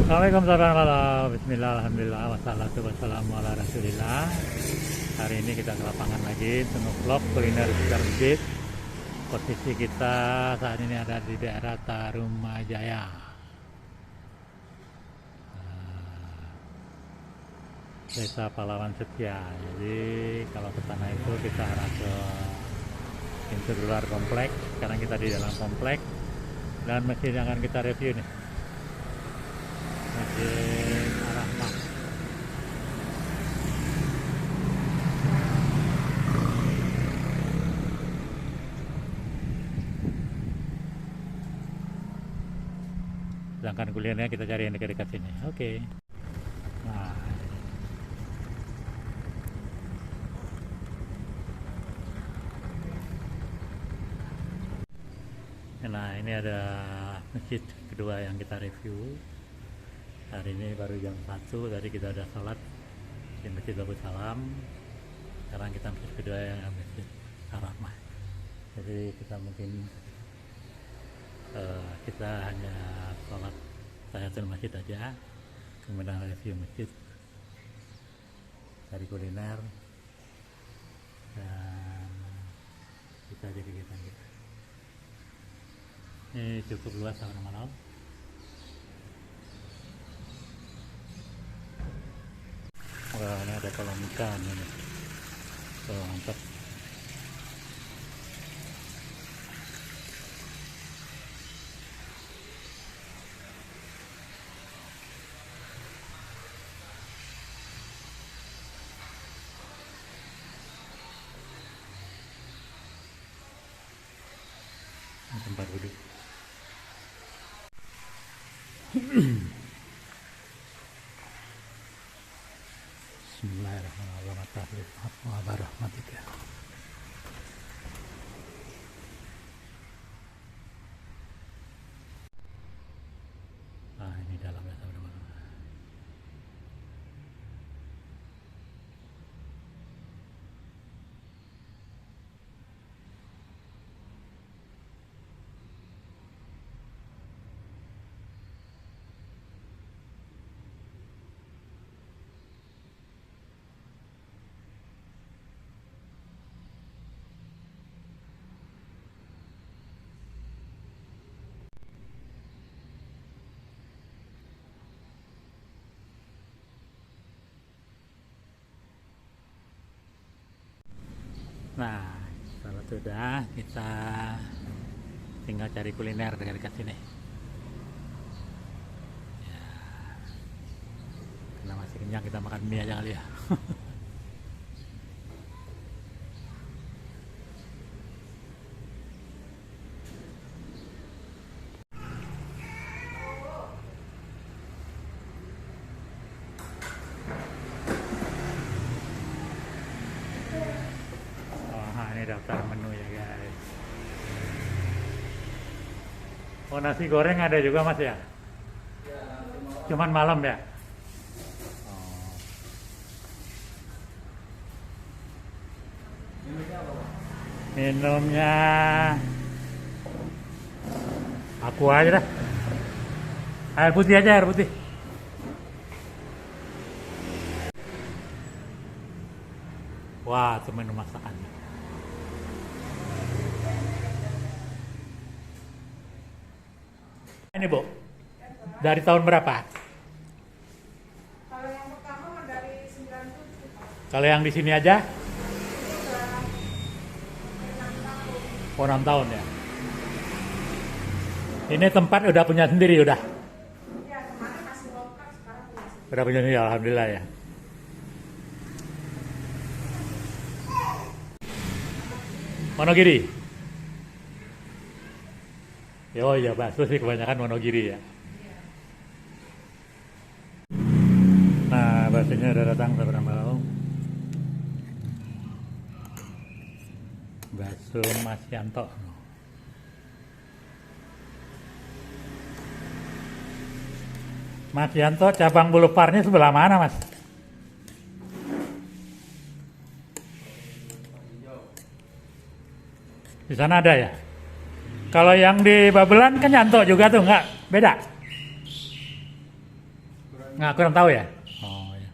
Assalamualaikum warahmatullahi wabarakatuh. Bismillah, alhamdulillah, wassalatu wassalamu ala rasulillah. Hari ini kita ke lapangan lagi untuk vlog kuliner sekitar masjid. Posisi kita saat ini ada di daerah Tarumajaya, Desa Pahlawan Setia. Jadi kalau ke sana itu kita arah ke pintu luar komplek. Sekarang kita di dalam komplek dan masjid yang akan kita review nih, Masjid Ar-Rahmah. Sedangkan kulinernya kita cari yang dekat-dekat sini. Oke. Nah, ini ada masjid kedua yang kita review. Hari ini baru jam 1, tadi kita ada sholat di Masjid Babus Salam. Sekarang kita masjid kedua yang Masjid Ar-Rahmah. Jadi kita mungkin kita hanya sholat tahiyatul masjid aja, kemudian review masjid, cari kuliner, dan kita jadi kegiatan kita. Ini cukup luas sama malam. Wah, ini ada kolam ikan ini. Oh, mantap. Ini tempat duduk. Bismillahirrahmanirrahim. Nah, ini dalamnya teman-teman. Nah, kalau sudah, kita tinggal cari kuliner dekat-dekat sini. Ya, karena masih kenyang, kita makan mie aja kali ya. Ini daftar menu ya guys. Oh, nasi goreng ada juga mas ya? Cuman malam ya? Oh. Minumnya aku aja dah. Air putih aja, air putih. Wah, itu menu masakannya. Ini Bu, dari tahun berapa? Kalau yang pertama dari 97. Kalau yang di sini aja? Udah 6 tahun. Oh, 6 tahun ya. Ini tempat udah punya sendiri udah? Ya, kemarin masih lokal, sekarang punya sendiri. Udah punya sendiri, alhamdulillah ya. Wonogiri. Oh iya, bakso sih kebanyakan Wonogiri ya. Nah, baksonya udah datang teman-teman. Bakso Mas Yanto. Mas Yanto, cabang Boulevardnya sebelah mana Mas? Di sana ada ya? Kalau yang di Babelan kan Yanto juga tuh, nggak? Beda? Nggak, kurang tahu ya? Oh ya.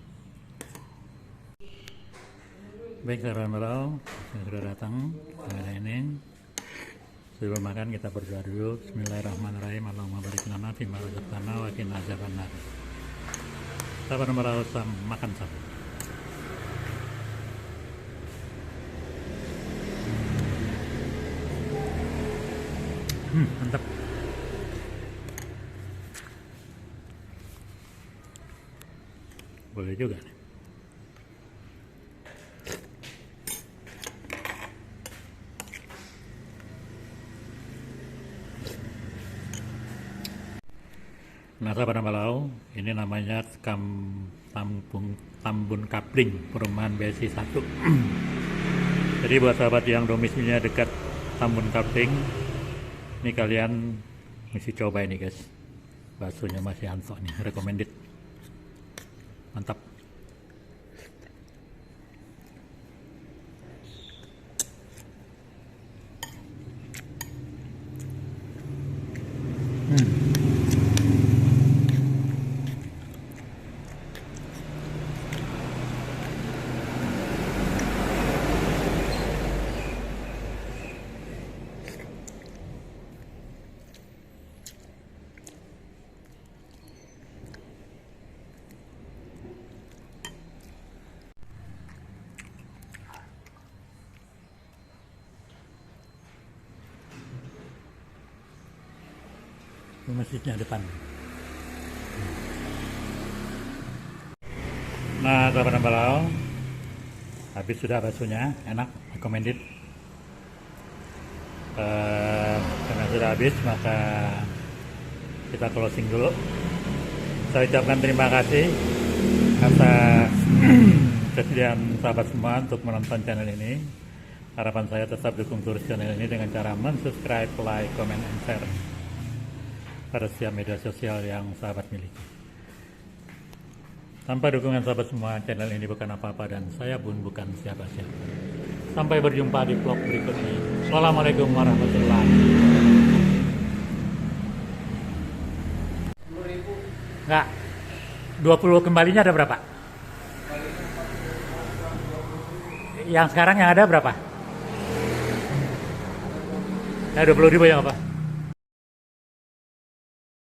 Baik, saudara-saudara yang sudah datang ke ini. Sebelum makan kita berdoa dulu. Bismillahirrahmanirrahim. Allahumma barik lana fima razaqtana wa qina adzabannar. Sabar merasa makan sabu. Mantap. Boleh juga nih. Nah, sahabat Balau, ini namanya Tambun Kapling, perumahan BSI 1. Jadi buat sahabat yang domisilinya dekat Tambun Kapling, ini kalian mesti coba ini guys. Baksonya masih Anto nih, recommended. Mantap. Masjidnya depan. Nah, sahabat Balau, habis sudah baksonya, enak, recommended. Karena sudah habis, maka kita closing dulu. Saya ucapkan terima kasih atas kesediaan sahabat semua untuk menonton channel ini. Harapan saya tetap dukung terus channel ini dengan cara mensubscribe, like, comment, and share pada setiap media sosial yang sahabat miliki. Tanpa dukungan sahabat semua, channel ini bukan apa-apa dan saya pun bukan siapa-siapa. Sampai berjumpa di vlog berikutnya. Assalamualaikum warahmatullahi wabarakatuh. Enggak, 20 kembalinya ada berapa? Yang sekarang yang ada berapa? Ya 20.000 yang apa?